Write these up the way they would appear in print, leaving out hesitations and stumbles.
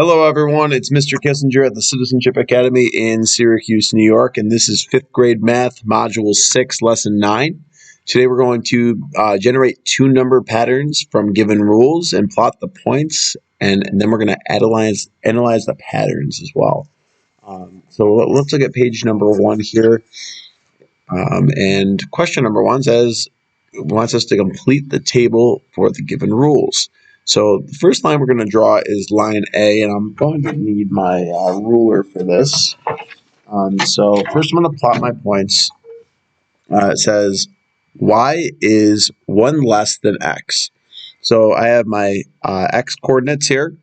Hello, everyone. It's Mr. Kissinger at the Citizenship Academy in Syracuse, New York, and this is 5th grade math, Module 6, Lesson 9. Today we're going to generate two number patterns from given rules and plot the points, and then we're going to analyze the patterns as well. So let's look at page number 1 here. And question number 1 wants us to complete the table for the given rules. So the first line we're going to draw is line A, and I'm going to need my ruler for this. So first I'm going to plot my points. It says y is 1 less than x. So I have my x coordinates here,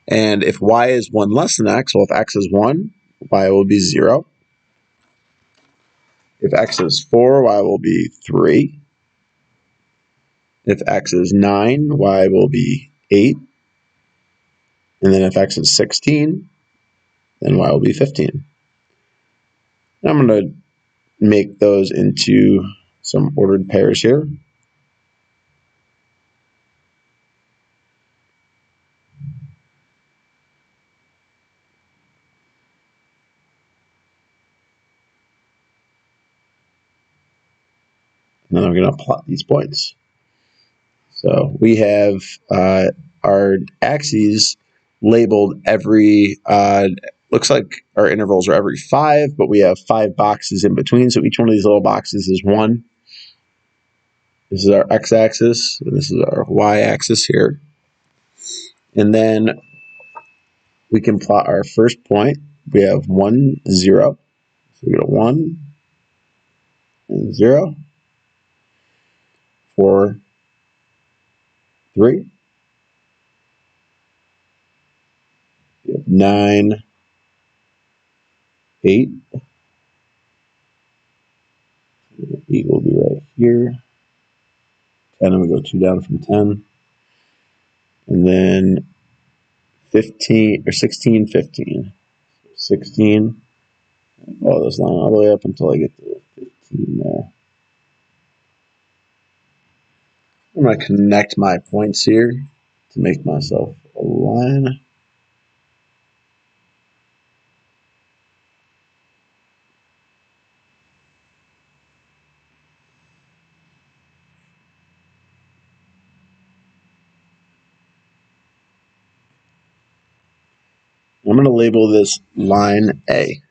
and if y is 1 less than x, well, if x is 1, y will be 0. If x is 4, y will be 3. If x is 9, y will be 8. And then if x is 16, then y will be 15. Now I'm going to make those into some ordered pairs here. And then I'm going to plot these points. So we have our axes labeled every, looks like our intervals are every 5, but we have 5 boxes in between. So each one of these little boxes is 1. This is our x-axis, and this is our y-axis here. And then we can plot our first point. We have 1, 0. So we go 1 and 0. 4, 3. We have 9, 8. 8 will be right here. 10, and we go 2 down from 10. And then 15, or 16, 15. 16. Follow this line all the way up until I get to 15 there. I'm going to connect my points here to make myself a line. I'm going to label this line A.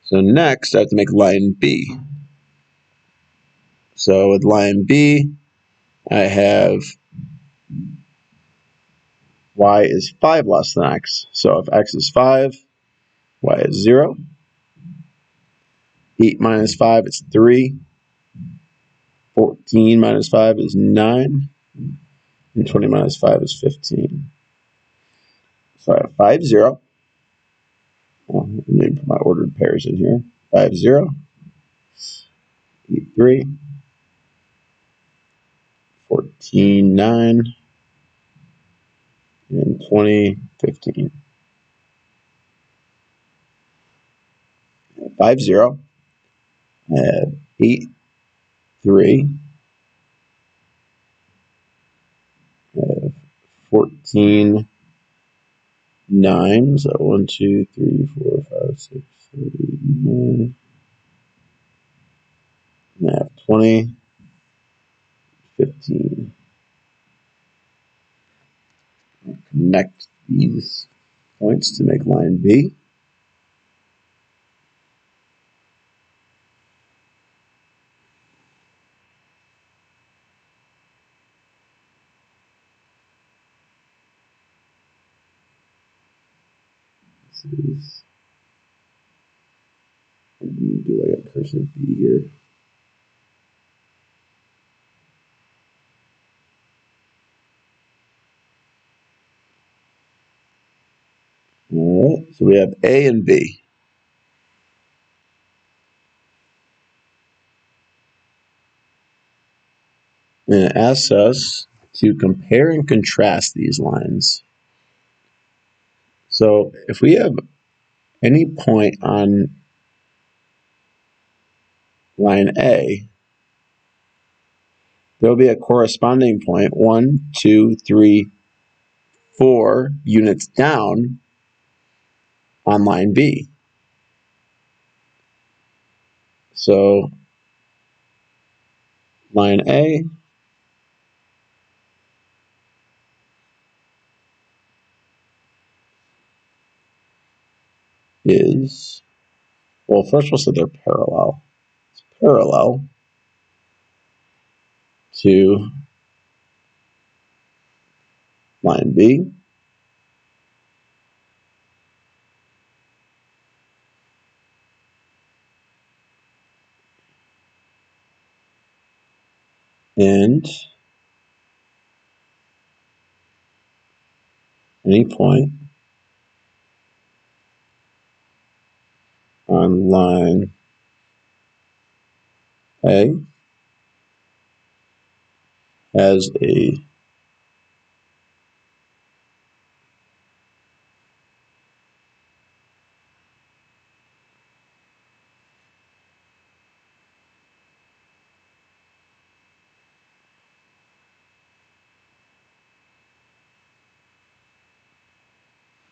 So next, I have to make line B. So with line B, I have y is 5 less than x. So if x is 5, y is 0. 8 minus 5 is 3. 14 minus 5 is 9. And 20 minus 5 is 15. So I have 5, 0. Well, let me put my ordered pairs in here. 5, 0. 8, 3. 14, 9. And 20, 15. 5, 0. I have 8, 3. I have 14, 9. So 1, 2, 3, 4, 5, 6, 7, 8, 9. And I have 20, 15. I'll connect these points to make line B. Is, do like a cursive B here. All right, so we have A and B. And it asks us to compare and contrast these lines. So if we have any point on line A there will be a corresponding point 1, 2, 3, 4 units down on line B. So line A is, well, first we'll say they're parallel. It's parallel to line B. And any point on line A has a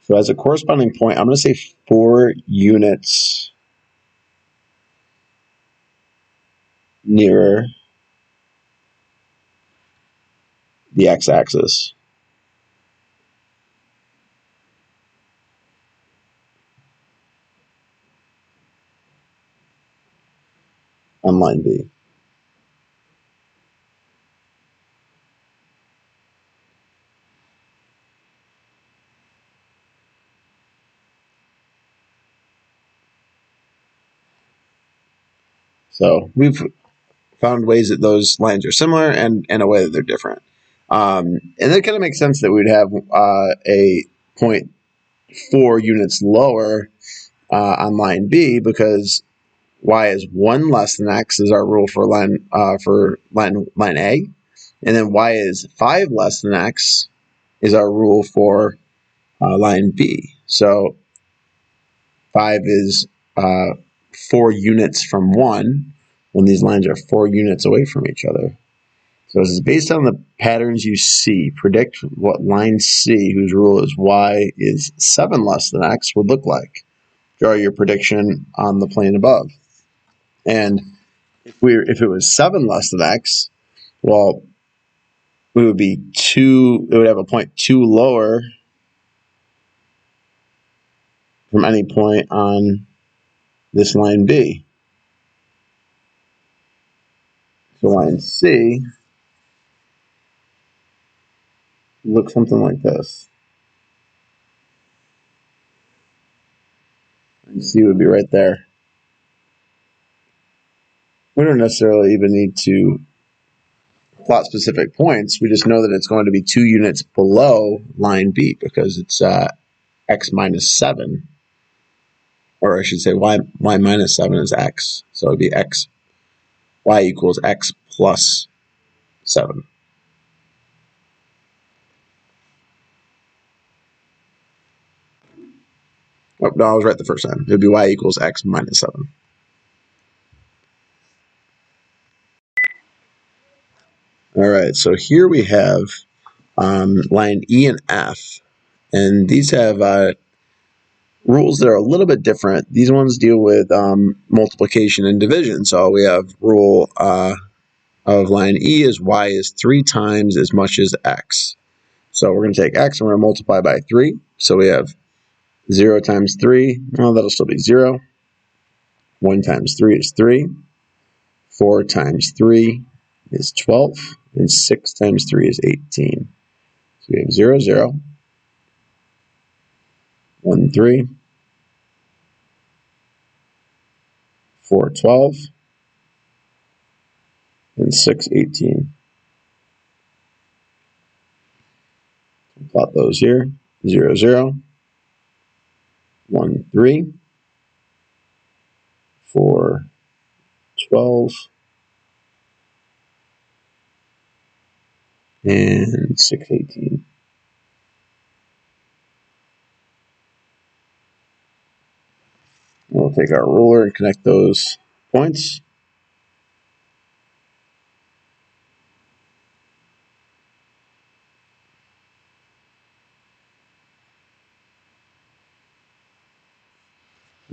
so as a corresponding point, I'm going to say 4 units nearer the x-axis on line B. So we've found ways that those lines are similar and a way that they're different. And that kind of makes sense that we'd have a point 4 units lower on line B, because y is 1 less than x is our rule for line A, and then y is 5 less than x is our rule for line B. So 5 is 4 units from 1 when these lines are 4 units away from each other. So this is based on the patterns you see. Predict what line C, whose rule is y is 7 less than x, would look like. Draw your prediction on the plane above. And if it was 7 less than x, well, it would be 2. It would have a point 2 lower from any point on this line B. So line C looks something like this. And C would be right there. We don't necessarily even need to plot specific points. We just know that it's going to be 2 units below line B because it's x minus 7. Or I should say y minus 7 is x. So it would be y equals x plus 7. Oh, no, I was right the first time. It would be y equals x minus 7. All right, so here we have line E and F. And these have rules that are a little bit different. These ones deal with multiplication and division. So we have rule of line E is y is 3 times as much as x. So we're going to take x and we're going to multiply by 3. So we have 0 times 3. Well, that'll still be 0. 1 times 3 is 3. 4 times 3 is 12. And 6 times 3 is 18. So we have 0, 0, 1, 3, 4, 12, and 6, 18. Plot those here. 0, 0, 1, 3, 4, 12, and 6, 18. We'll take our ruler and connect those points.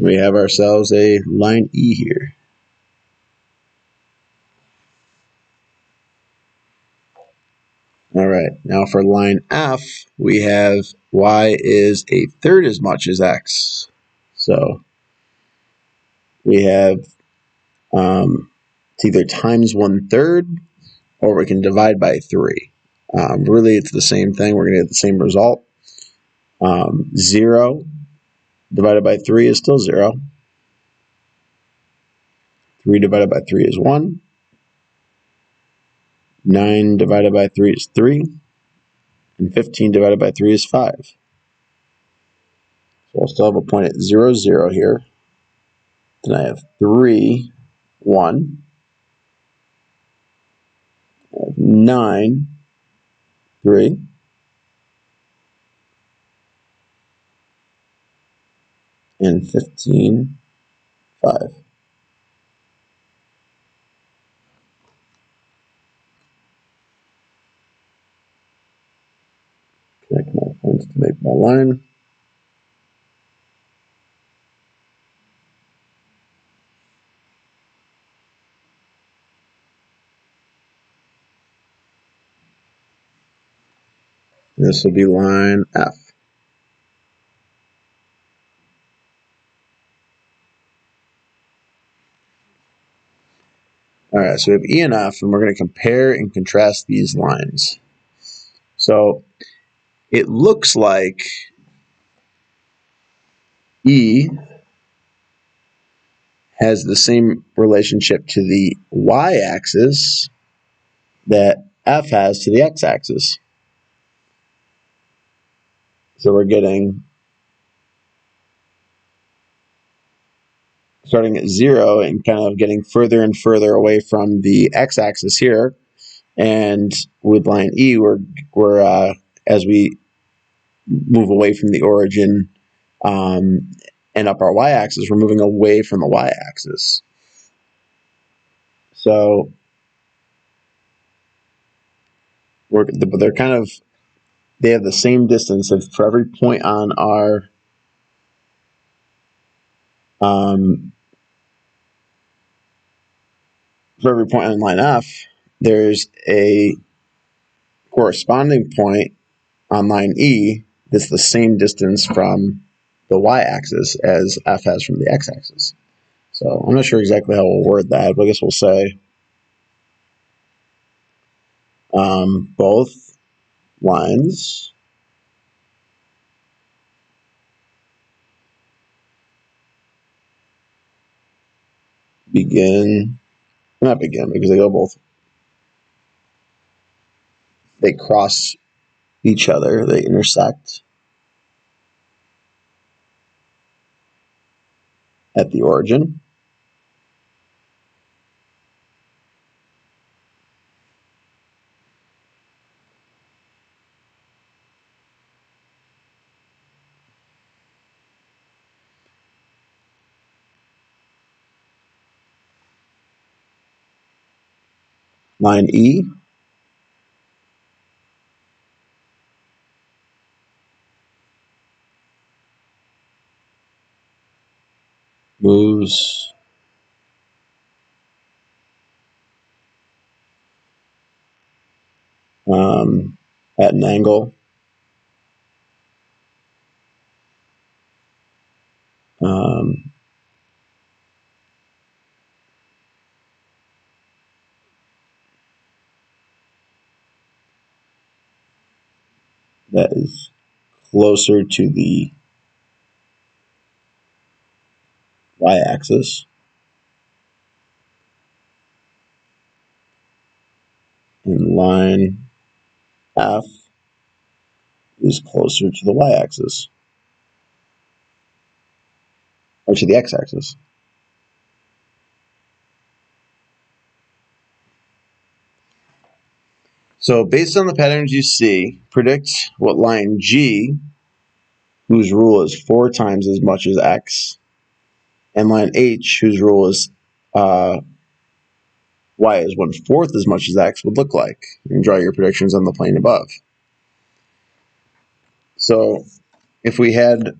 We have ourselves a line E here. All right, now for line F, we have y is a third as much as x. So we have it's either times 1/3 or we can divide by 3. Really, it's the same thing. We're going to get the same result. 0 divided by 3 is still 0. 3 divided by 3 is 1. 9 divided by 3 is 3. And 15 divided by 3 is 5. So I'll still have a point at 0, 0 here. Then I have 3, 1. I have 9, 3. And 15, 5. Connect my points to make my line. This will be line F. All right, so we have E and F, and we're going to compare and contrast these lines. So it looks like E has the same relationship to the y-axis that F has to the x-axis. So we're getting, starting at 0 and kind of getting further and further away from the x-axis here. And with line E, we're as we move away from the origin and up our y-axis, we're moving away from the y-axis. So they're kind of, they have the same distance. If for every point on our for every point on line F, there's a corresponding point on line E that's the same distance from the y-axis as F has from the x-axis. So I'm not sure exactly how we'll word that, but I guess we'll say both lines not begin because they cross each other, they intersect at the origin. Line E moves at an angle that is closer to the y-axis, and line F is closer to the y-axis, or to the x-axis. So based on the patterns you see, predict what line G, whose rule is 4 times as much as x, and line H, whose rule is y is 1/4 as much as x, would look like. You can draw your predictions on the plane above. So if we had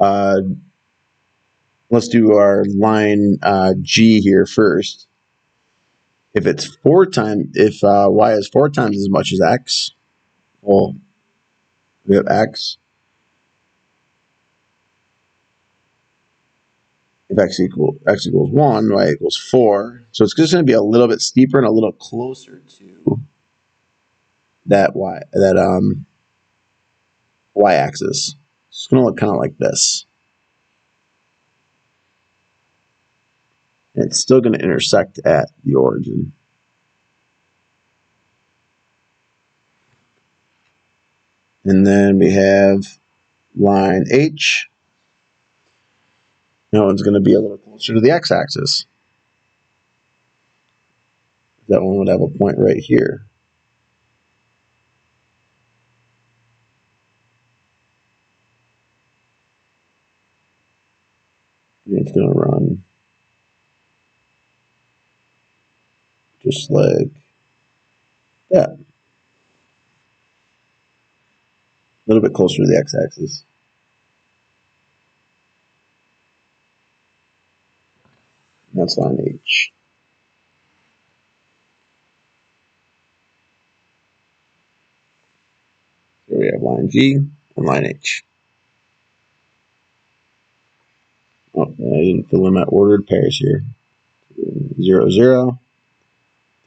uh, let's do our line G here first. If it's if y is 4 times as much as x, well, we have x. If x equals 1, y equals 4. So it's just going to be a little bit steeper and a little closer to that y axis. It's going to look kind of like this. And it's still going to intersect at the origin. And then we have line H. That one's going to be a little closer to the x-axis. That one would have a point right here. And it's going to run just like that. A little bit closer to the x-axis. That's line H. Here we have line G and line H. Oh, I didn't fill in my ordered pairs here. 0, 0,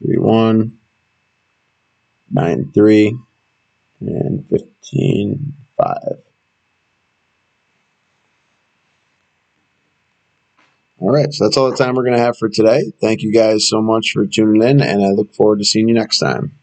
3, 1, 9, 3, and 15, 5. All right, so that's all the time we're going to have for today. Thank you guys so much for tuning in, and I look forward to seeing you next time.